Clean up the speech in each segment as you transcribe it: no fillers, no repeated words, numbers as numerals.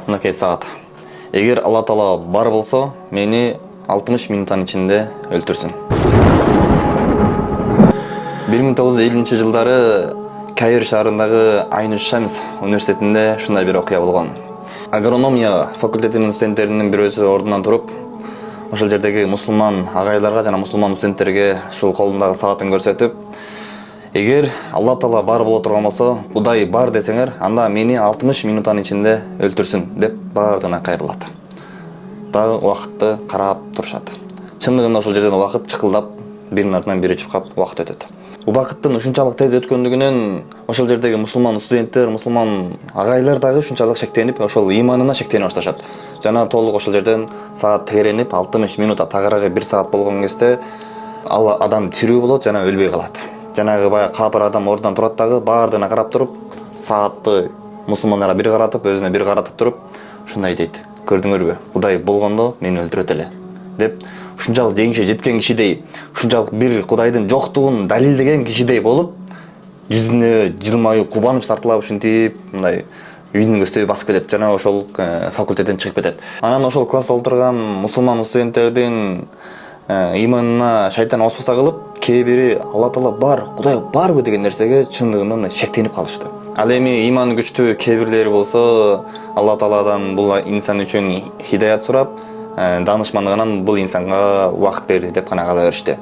Мынакей саат. Эгер Алла Таала бар болсо, мени 60 минуттан ичинде өлтүрсүн. 1950-жылдары Каир шаарындагы Айнуш-Шамс университетинде ушундай бир окуя болгон. Агрономия факультетинин студенттеринин бирөөсү ордунан туруп, ошол жердеги мусулман агайларга жана мусулман студенттерге ушул колундагы саатын көрсөтүп, эгер Алла Таала бар боло турган болсо, Кудай бар десеңер, анда мени 60 минуттан ичинде өлтүрсүн деп баардыгына кайрылат. Дагы убакытты карап турушат. Чындыгында ошол жерден убакыт чыкылдап, биринин артынан бири чуркап убакыт өтөт. Убакыттын ушунчалык тез өткөндүгүнөн ошол жердеги мусулман студенттер, мусулман агайлар дагы ушунчалык шектенип, ошол иманына шектене башташат. Жана толук ошол жерден саат тегеренип 60 минутта тагыраагы 1 саат болгон кезде ал адам тирүү болот жана өлбөй калат. Жанагы баягы капыр адам ордунан турат дагы баардыгына карап туруп, саатты мусулмандарга бир каратып, өзүнө бир каратып туруп, ушундай дейт: "Көрдүңөрбү? Кудай болгондо мени өлтүрөт эле" деп, ушунчалык жеңишке жеткен кишидей, ушунчалык бир Кудайдын жоктугун далилдеген кишидей болуп, жүзүнө жылмаюу, кубаныч тартылып, ушинтип мындай үйдүн көздөй басып кетет жана ошол факультеттен чыгып кетет. Анан ошол класста отурган мусулман студенттердин иманына шайтан ооспуса кылып, кээ бири Алла Таала бар, Кудай барбы деген нерсеге чындыгында шектенип калышты. Ал эми иманы күчтүү кээ бирлери болсо Алла Тааладан бул инсан үчүн хидаят сурап, данышмандыгынан бул инсанга убакыт берди деп гана кала беришти.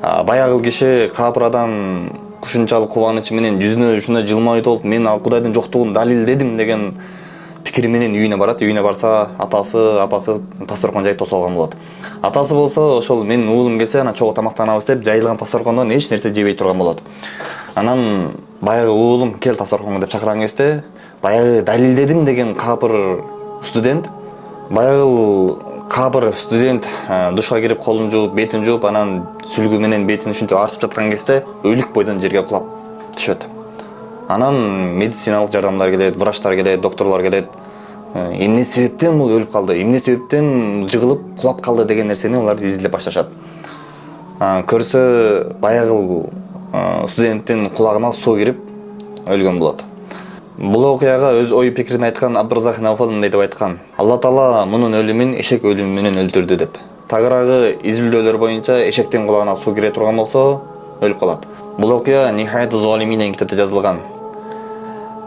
Баягы киши капыр адам ушунчалык кубаныч менен жүзүнө ушундай жылмаюу болуп, мен Кудайдын жоктугун далилдедим деген пикир менен үйүнө барат. Үйүнө барса, атасы, апасы дасторкон жайып тосолгон болот. Атасы болсо, ошол менин уулум келсе, анан чогуу тамактанабыз деп, жайылган дасторкондон эч нерсе жебей турган болот. Анан баягы уулум кел дасторконго деп чакырган кезде, баягы далилдедим деген капыр студент душка кирип колун жууп, бетин жууп, анан сүлгү менен бетин ушинтип арчып жаткан кезде өлүк бойдон жерге кулап түшөт. Анан медициналык жардамдар келет, врачтар келет, докторлор келет. Эмне себептен бул өлүп калды, эмне себептен жыгылып кулап калды деген нерсени алар изилдеп башташат. Көрсө баягы студенттин кулагына суу кирип өлгөн болот. Бул окуяга өз ой пикирин айткан Абдуразак Науфал мындай деп айткан: Алла Таала мунун өлүмүн эшек өлүмү менен өлтүрдү деп. Тагыраагы изилдөөлөр боюнча эшектин кулагына суу кире турган болсо өлүп калат. Бул окуя Нихаят Золимин деген китепте жазылган.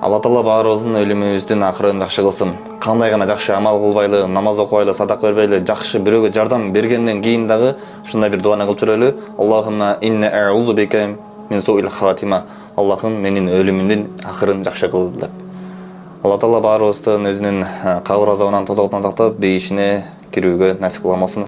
Алла Таала баарыбыздын өлүмүбүздүн акырын жакшы кылсын. Кандай гана жакшы амал кылбайлы, намаз окубайлы, садак бербейлі, жакшы бирөөгө жардам бергенден кийин дагы ушундай бир дуаны кылып жүрөлү. Аллахумма инна а'узу бика мин суил хатима. Аллахым менин өлүмүмдүн акырын жакшы кыл деп. Алла Таала баарыбыздын өзүнүн кабыр азабынан, тозоктон сактап, бейишине кирүүгө насип кылмасын.